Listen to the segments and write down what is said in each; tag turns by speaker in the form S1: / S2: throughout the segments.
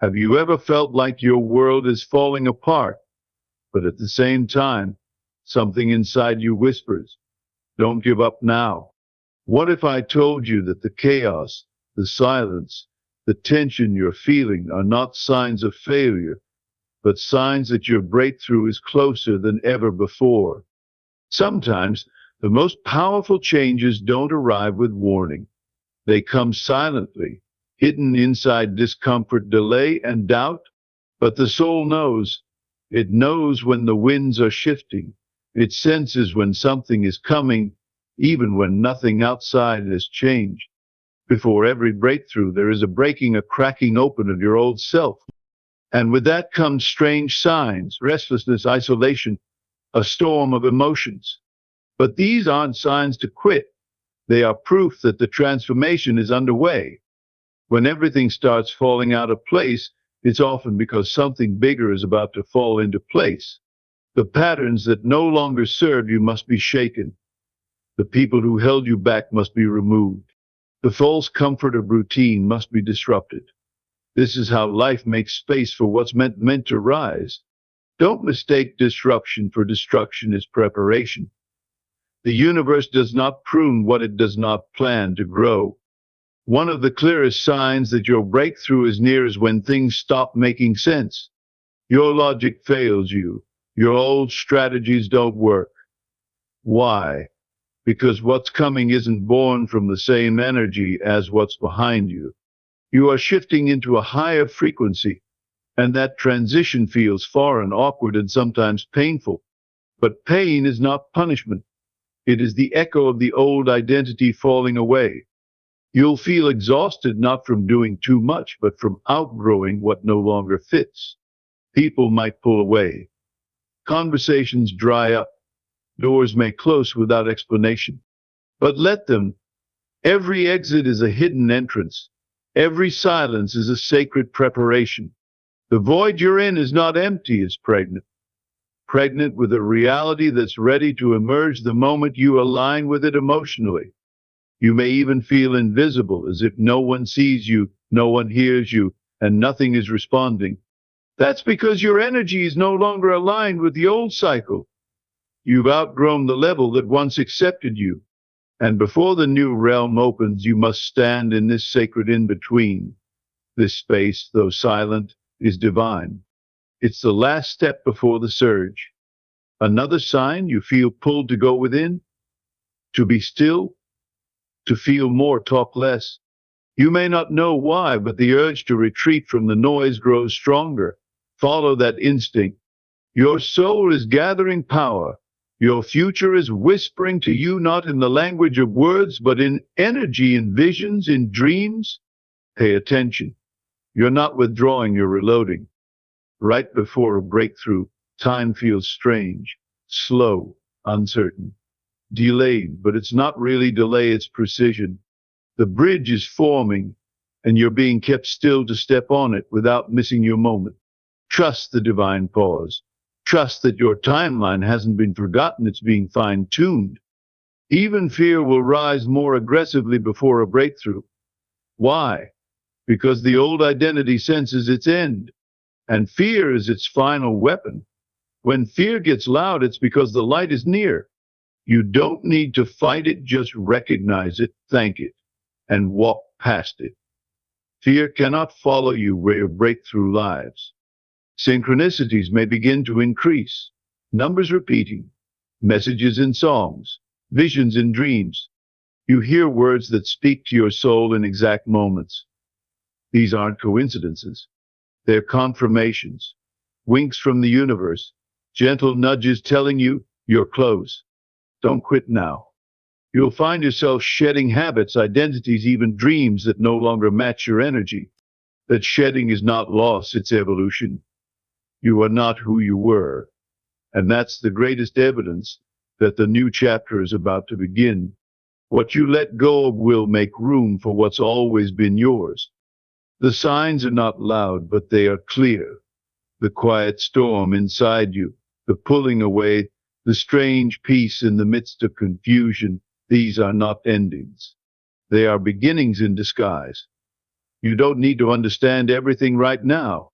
S1: Have you ever felt like your world is falling apart, but at the same time, something inside you whispers, don't give up now? What if I told you that the chaos, the silence, the tension you're feeling are not signs of failure, but signs that your breakthrough is closer than ever before? Sometimes the most powerful changes don't arrive with warning. They come silently, hidden inside discomfort, delay, and doubt. But the soul knows. It knows when the winds are shifting. It senses when something is coming, even when nothing outside has changed. Before every breakthrough, there is a breaking, a cracking open of your old self. And with that comes strange signs, restlessness, isolation, a storm of emotions. But these aren't signs to quit. They are proof that the transformation is underway. When everything starts falling out of place, it's often because something bigger is about to fall into place. The patterns that no longer serve you must be shaken. The people who held you back must be removed. The false comfort of routine must be disrupted. This is how life makes space for what's meant to rise. Don't mistake disruption for destruction as preparation. The universe does not prune what it does not plan to grow. One of the clearest signs that your breakthrough is near is when things stop making sense. Your logic fails you. Your old strategies don't work. Why? Because what's coming isn't born from the same energy as what's behind you. You are shifting into a higher frequency, and that transition feels foreign, awkward, and sometimes painful. But pain is not punishment. It is the echo of the old identity falling away. You'll feel exhausted not from doing too much, but from outgrowing what no longer fits. People might pull away. Conversations dry up. Doors may close without explanation. But let them. Every exit is a hidden entrance. Every silence is a sacred preparation. The void you're in is not empty, it's pregnant. Pregnant with a reality that's ready to emerge the moment you align with it emotionally. You may even feel invisible, as if no one sees you, no one hears you, and nothing is responding. That's because your energy is no longer aligned with the old cycle. You've outgrown the level that once accepted you. And before the new realm opens, you must stand in this sacred in-between. This space, though silent, is divine. It's the last step before the surge. Another sign you feel pulled to go within, to be still, to feel more, talk less. You may not know why, but the urge to retreat from the noise grows stronger. Follow that instinct. Your soul is gathering power. Your future is whispering to you, not in the language of words, but in energy, in visions, in dreams. Pay attention. You're not withdrawing, you're reloading. Right before a breakthrough, time feels strange, slow, uncertain, delayed, but it's not really delay, it's precision. The bridge is forming, and you're being kept still to step on it without missing your moment. Trust the divine pause. Trust that your timeline hasn't been forgotten, it's being fine-tuned. Even fear will rise more aggressively before a breakthrough. Why? Because the old identity senses its end. And fear is its final weapon. When fear gets loud, it's because the light is near. You don't need to fight it, just recognize it, thank it, and walk past it. Fear cannot follow you where your breakthrough lies. Synchronicities may begin to increase, numbers repeating, messages in songs, visions in dreams. You hear words that speak to your soul in exact moments. These aren't coincidences. They're confirmations, winks from the universe, gentle nudges telling you you're close. Don't quit now. You'll find yourself shedding habits, identities, even dreams that no longer match your energy. That shedding is not loss, it's evolution. You are not who you were. And that's the greatest evidence that the new chapter is about to begin. What you let go of will make room for what's always been yours. The signs are not loud, but they are clear. The quiet storm inside you, the pulling away, the strange peace in the midst of confusion, these are not endings. They are beginnings in disguise. You don't need to understand everything right now.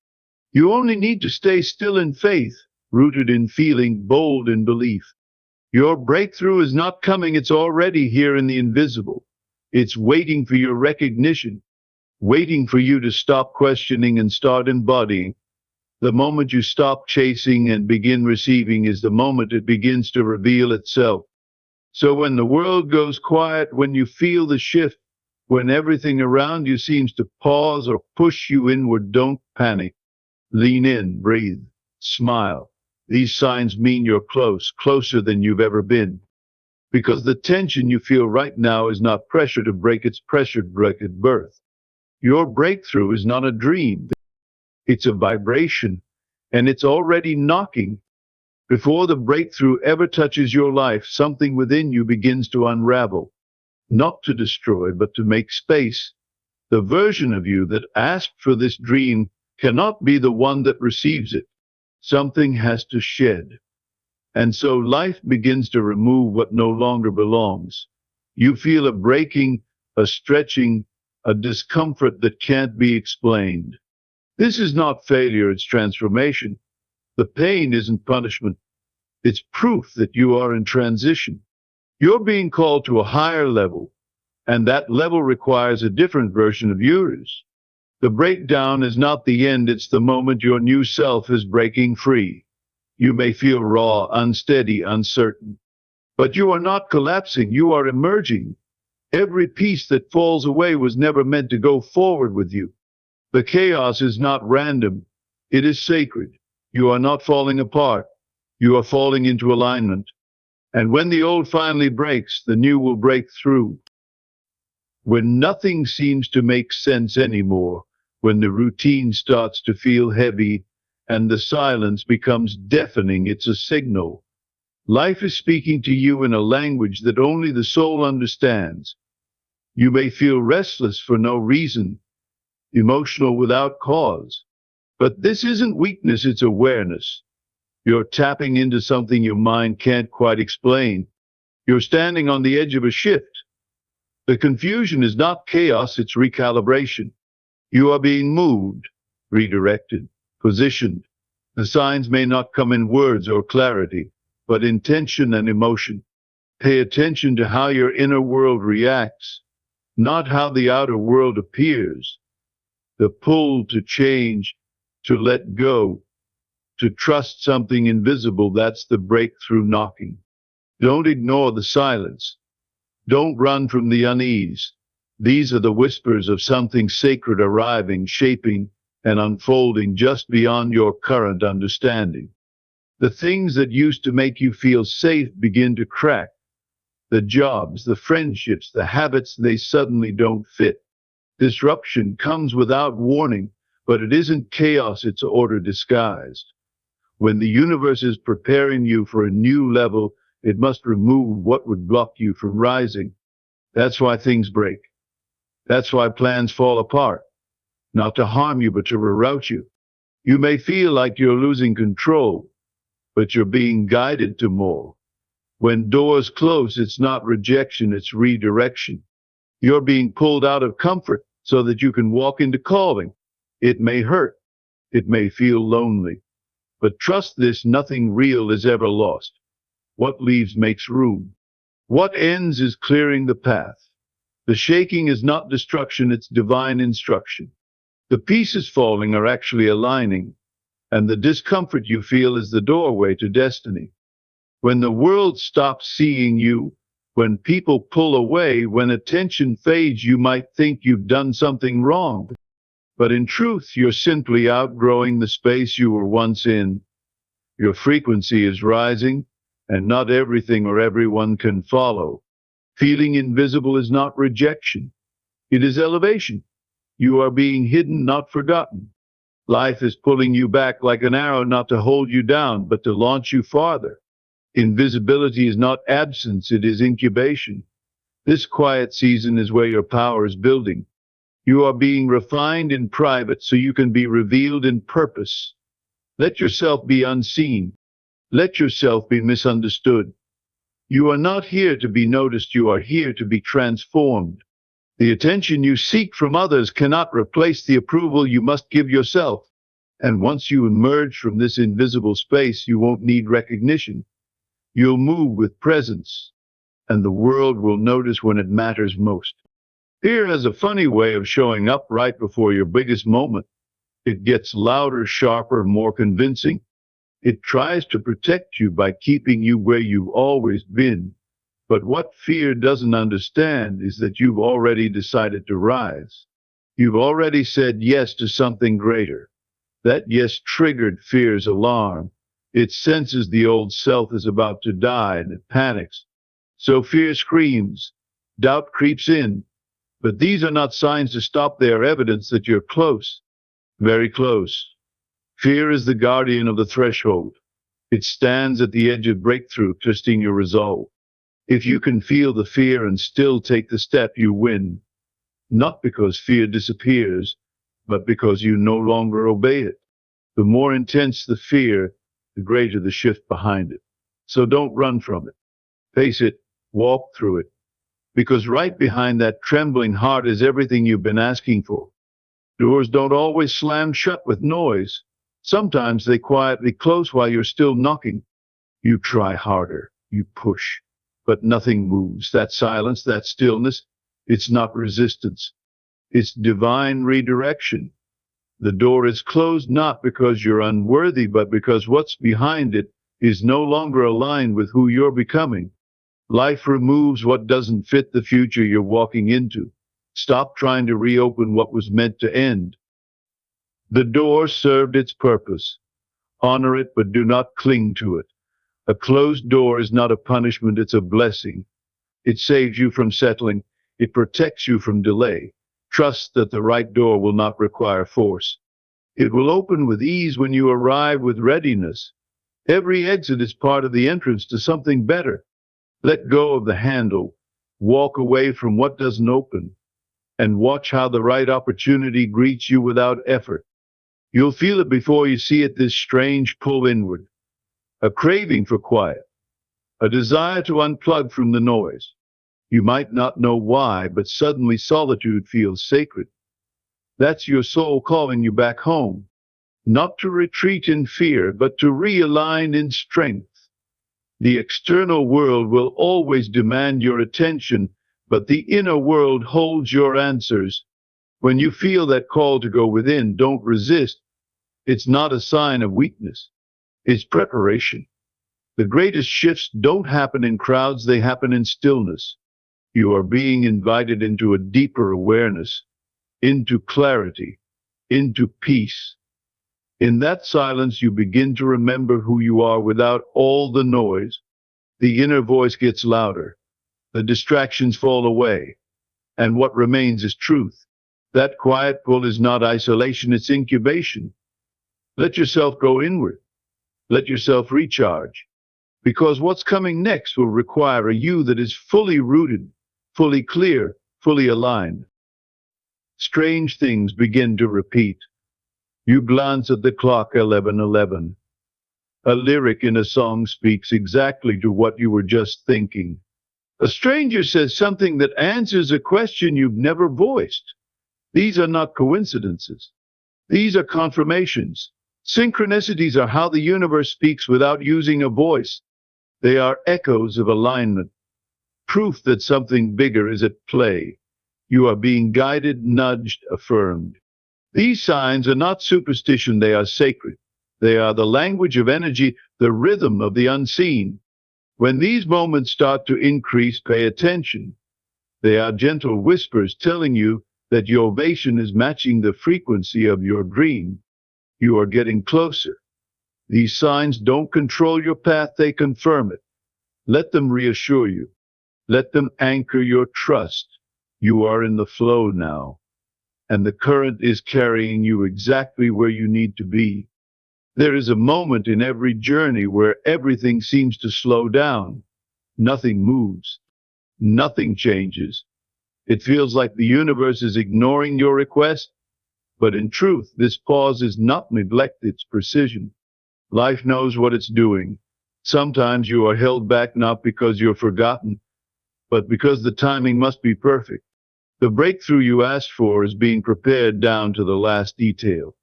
S1: You only need to stay still in faith, rooted in feeling, bold in belief. Your breakthrough is not coming, it's already here in the invisible. It's waiting for your recognition, waiting for you to stop questioning and start embodying. The moment you stop chasing and begin receiving is the moment it begins to reveal itself. So when the world goes quiet, when you feel the shift, when everything around you seems to pause or push you inward, don't panic. Lean in, breathe, smile. These signs mean you're close, closer than you've ever been. Because the tension you feel right now is not pressure to break, it's pressure to break at birth. Your breakthrough is not a dream. It's a vibration, and it's already knocking. Before the breakthrough ever touches your life, something within you begins to unravel, not to destroy, but to make space. The version of you that asked for this dream cannot be the one that receives it. Something has to shed. And so life begins to remove what no longer belongs. You feel a breaking, a stretching, a discomfort that can't be explained. This is not failure, it's transformation. The pain isn't punishment. It's proof that you are in transition. You're being called to a higher level, and that level requires a different version of yours. The breakdown is not the end, it's the moment your new self is breaking free. You may feel raw, unsteady, uncertain, but you are not collapsing, you are emerging. Every piece that falls away was never meant to go forward with you. The chaos is not random, it is sacred. You are not falling apart, you are falling into alignment. And when the old finally breaks, the new will break through. When nothing seems to make sense anymore, when the routine starts to feel heavy and the silence becomes deafening, it's a signal. Life is speaking to you in a language that only the soul understands. You may feel restless for no reason, emotional without cause. But this isn't weakness, it's awareness. You're tapping into something your mind can't quite explain. You're standing on the edge of a shift. The confusion is not chaos, it's recalibration. You are being moved, redirected, positioned. The signs may not come in words or clarity, but in tension and emotion. Pay attention to how your inner world reacts, not how the outer world appears. The pull to change, to let go, to trust something invisible, that's the breakthrough knocking. Don't ignore the silence. Don't run from the unease. These are the whispers of something sacred arriving, shaping, and unfolding just beyond your current understanding. The things that used to make you feel safe begin to crack. The jobs, the friendships, the habits, they suddenly don't fit. Disruption comes without warning, but it isn't chaos, it's order disguised. When the universe is preparing you for a new level, it must remove what would block you from rising. That's why things break. That's why plans fall apart. Not to harm you, but to reroute you. You may feel like you're losing control, but you're being guided to more. When doors close, it's not rejection, it's redirection. You're being pulled out of comfort so that you can walk into calling. It may hurt. It may feel lonely. But trust this, nothing real is ever lost. What leaves makes room. What ends is clearing the path. The shaking is not destruction, it's divine instruction. The pieces falling are actually aligning, and the discomfort you feel is the doorway to destiny. When the world stops seeing you, when people pull away, when attention fades, you might think you've done something wrong. But in truth, you're simply outgrowing the space you were once in. Your frequency is rising, and not everything or everyone can follow. Feeling invisible is not rejection. It is elevation. You are being hidden, not forgotten. Life is pulling you back like an arrow, not to hold you down, but to launch you farther. Invisibility is not absence, it is incubation. This quiet season is where your power is building. You are being refined in private so you can be revealed in purpose. Let yourself be unseen. Let yourself be misunderstood. You are not here to be noticed, you are here to be transformed. The attention you seek from others cannot replace the approval you must give yourself. And once you emerge from this invisible space, you won't need recognition. You'll move with presence, and the world will notice when it matters most. Fear has a funny way of showing up right before your biggest moment. It gets louder, sharper, more convincing. It tries to protect you by keeping you where you've always been. But what fear doesn't understand is that you've already decided to rise. You've already said yes to something greater. That yes triggered fear's alarm. It senses the old self is about to die and it panics. So fear screams. Doubt creeps in. But these are not signs to stop. They are evidence that you're close. Very close. Fear is the guardian of the threshold. It stands at the edge of breakthrough, testing your resolve. If you can feel the fear and still take the step, you win. Not because fear disappears, but because you no longer obey it. The more intense the fear, the greater the shift behind it. So don't run from it. Face it, walk through it. Because right behind that trembling heart is everything you've been asking for. Doors don't always slam shut with noise. Sometimes they quietly close while you're still knocking. You try harder, you push, but nothing moves. That silence, that stillness, it's not resistance. It's divine redirection. The door is closed not because you're unworthy, but because what's behind it is no longer aligned with who you're becoming. Life removes what doesn't fit the future you're walking into. Stop trying to reopen what was meant to end. The door served its purpose. Honor it, but do not cling to it. A closed door is not a punishment, it's a blessing. It saves you from settling. It protects you from delay. Trust that the right door will not require force. It will open with ease when you arrive with readiness. Every exit is part of the entrance to something better. Let go of the handle. Walk away from what doesn't open. And watch how the right opportunity greets you without effort. You'll feel it before you see it, this strange pull inward. A craving for quiet. A desire to unplug from the noise. You might not know why, but suddenly solitude feels sacred. That's your soul calling you back home. Not to retreat in fear, but to realign in strength. The external world will always demand your attention, but the inner world holds your answers. When you feel that call to go within, don't resist. It's not a sign of weakness. It's preparation. The greatest shifts don't happen in crowds, they happen in stillness. You are being invited into a deeper awareness, into clarity, into peace. In that silence, you begin to remember who you are without all the noise. The inner voice gets louder. The distractions fall away. And what remains is truth. That quiet pull is not isolation, it's incubation. Let yourself go inward. Let yourself recharge. Because what's coming next will require a you that is fully rooted, fully clear, fully aligned. Strange things begin to repeat. You glance at the clock, 11:11. A lyric in a song speaks exactly to what you were just thinking. A stranger says something that answers a question you've never voiced. These are not coincidences. These are confirmations. Synchronicities are how the universe speaks without using a voice. They are echoes of alignment, proof that something bigger is at play. You are being guided, nudged, affirmed. These signs are not superstition, they are sacred. They are the language of energy, the rhythm of the unseen. When these moments start to increase, pay attention. They are gentle whispers telling you that your ovation is matching the frequency of your dream. You are getting closer. These signs don't control your path, they confirm it. Let them reassure you. Let them anchor your trust. You are in the flow now, and the current is carrying you exactly where you need to be. There is a moment in every journey where everything seems to slow down. Nothing moves. Nothing changes. It feels like the universe is ignoring your request, but in truth, this pause is not neglect, it's precision. Life knows what it's doing. Sometimes you are held back not because you're forgotten, but because the timing must be perfect. The breakthrough you asked for is being prepared down to the last detail.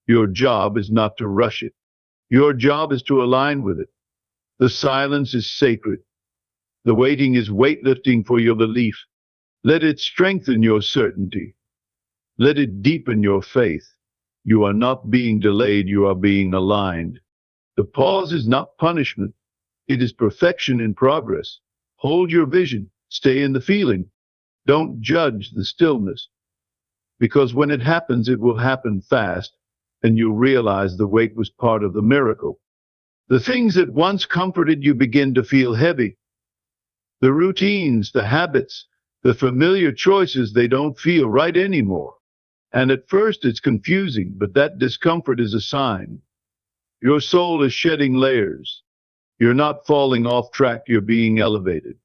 S1: Your job is not to rush it. Your job is to align with it. The silence is sacred. The waiting is weightlifting for your belief. Let it strengthen your certainty. Let it deepen your faith. You are not being delayed, you are being aligned. The pause is not punishment, it is perfection in progress. Hold your vision, stay in the feeling. Don't judge the stillness, because when it happens, it will happen fast, and you'll realize the wait was part of the miracle. The things that once comforted you begin to feel heavy. The routines, the habits, the familiar choices, they don't feel right anymore. And at first it's confusing, but that discomfort is a sign. Your soul is shedding layers. You're not falling off track, you're being elevated.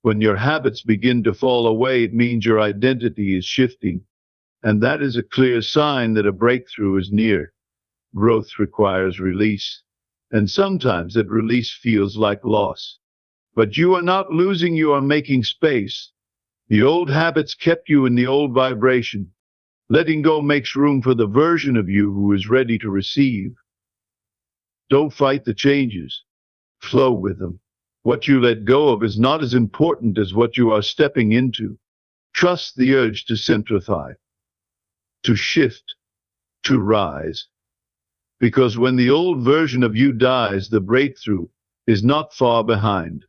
S1: When your habits begin to fall away, it means your identity is shifting. And that is a clear sign that a breakthrough is near. Growth requires release. And sometimes that release feels like loss. But you are not losing, you are making space. The old habits kept you in the old vibration. Letting go makes room for the version of you who is ready to receive. Don't fight the changes. Flow with them. What you let go of is not as important as what you are stepping into. Trust the urge to simplify, to shift, to rise. Because when the old version of you dies, the breakthrough is not far behind.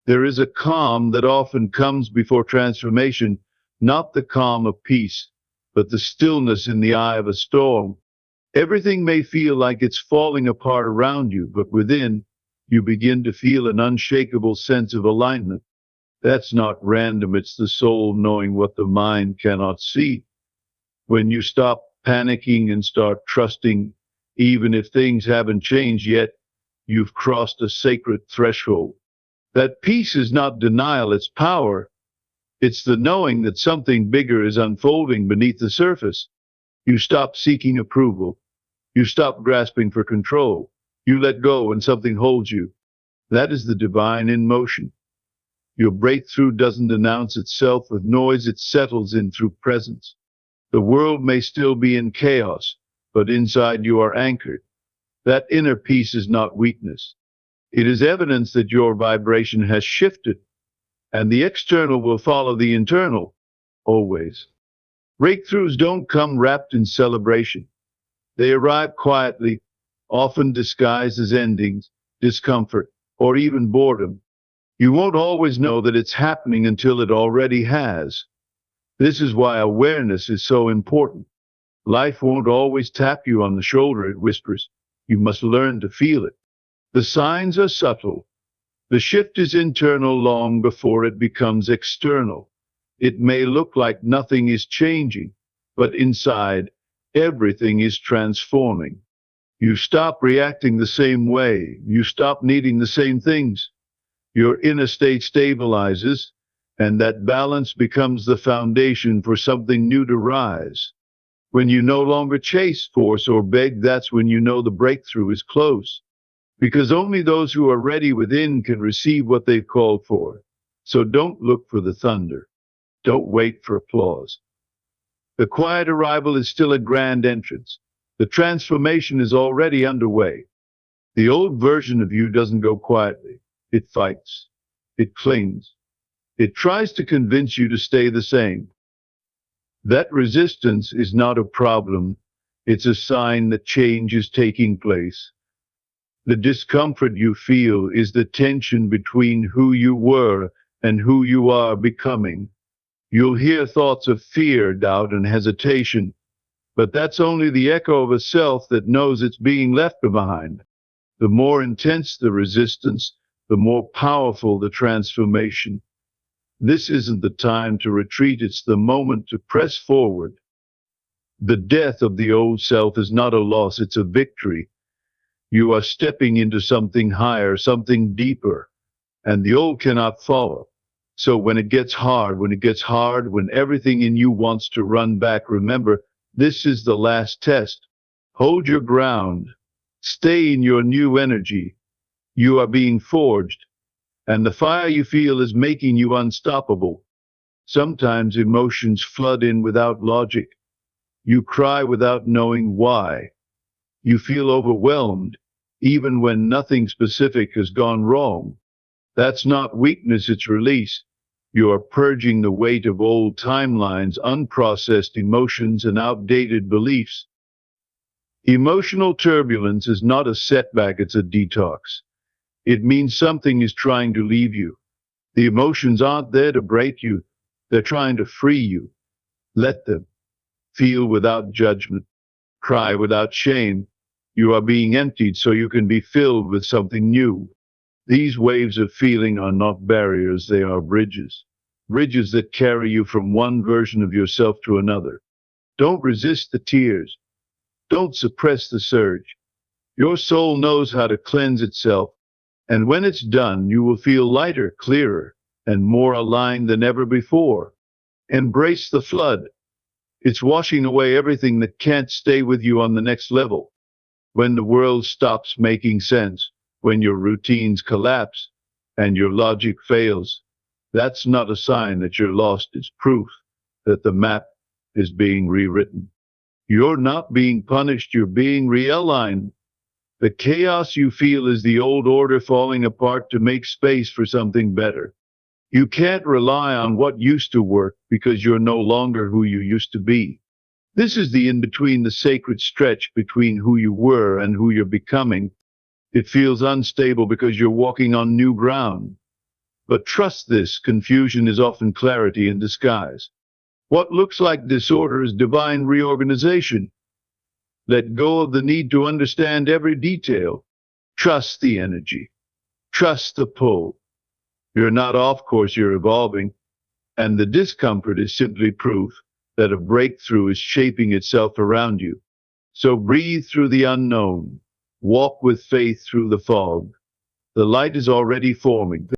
S1: There is a calm that often comes before transformation, not the calm of peace, but the stillness in the eye of a storm. Everything may feel like it's falling apart around you, but within, you begin to feel an unshakable sense of alignment. That's not random, it's the soul knowing what the mind cannot see. When you stop panicking and start trusting, even if things haven't changed yet, you've crossed a sacred threshold. That peace is not denial, it's power. It's the knowing that something bigger is unfolding beneath the surface. You stop seeking approval. You stop grasping for control. You let go and something holds you. That is the divine in motion. Your breakthrough doesn't announce itself with noise, it settles in through presence. The world may still be in chaos, but inside you are anchored. That inner peace is not weakness. It is evidence that your vibration has shifted, and the external will follow the internal, always. Breakthroughs don't come wrapped in celebration. They arrive quietly, often disguised as endings, discomfort, or even boredom. You won't always know that it's happening until it already has. This is why awareness is so important. Life won't always tap you on the shoulder, it whispers. You must learn to feel it. The signs are subtle. The shift is internal long before it becomes external. It may look like nothing is changing, but inside, everything is transforming. You stop reacting the same way. You stop needing the same things. Your inner state stabilizes, and that balance becomes the foundation for something new to rise. When you no longer chase, force, or beg, that's when you know the breakthrough is close. Because only those who are ready within can receive what they've called for. So don't look for the thunder. Don't wait for applause. The quiet arrival is still a grand entrance. The transformation is already underway. The old version of you doesn't go quietly. It fights. It clings. It tries to convince you to stay the same. That resistance is not a problem. It's a sign that change is taking place. The discomfort you feel is the tension between who you were and who you are becoming. You'll hear thoughts of fear, doubt, and hesitation, but that's only the echo of a self that knows it's being left behind. The more intense the resistance, the more powerful the transformation. This isn't the time to retreat, it's the moment to press forward. The death of the old self is not a loss, it's a victory. You are stepping into something higher, something deeper, and the old cannot follow. So when it gets hard, when everything in you wants to run back, remember, this is the last test. Hold your ground. Stay in your new energy. You are being forged, and the fire you feel is making you unstoppable. Sometimes emotions flood in without logic. You cry without knowing why. You feel overwhelmed, even when nothing specific has gone wrong. That's not weakness, it's release. You are purging the weight of old timelines, unprocessed emotions, and outdated beliefs. Emotional turbulence is not a setback, it's a detox. It means something is trying to leave you. The emotions aren't there to break you, they're trying to free you. Let them. Feel without judgment. Cry without shame. You are being emptied so you can be filled with something new. These waves of feeling are not barriers, they are bridges. Bridges that carry you from one version of yourself to another. Don't resist the tears. Don't suppress the surge. Your soul knows how to cleanse itself, and when it's done, you will feel lighter, clearer, and more aligned than ever before. Embrace the flood. It's washing away everything that can't stay with you on the next level. When the world stops making sense, when your routines collapse, and your logic fails, that's not a sign that you're lost. It's proof that the map is being rewritten. You're not being punished, you're being realigned. The chaos you feel is the old order falling apart to make space for something better. You can't rely on what used to work because you're no longer who you used to be. This is the in-between, the sacred stretch between who you were and who you're becoming. It feels unstable because you're walking on new ground. But trust this, confusion is often clarity in disguise. What looks like disorder is divine reorganization. Let go of the need to understand every detail. Trust the energy. Trust the pull. You're not off course, you're evolving. And the discomfort is simply proof that a breakthrough is shaping itself around you. So breathe through the unknown. Walk with faith through the fog. The light is already forming.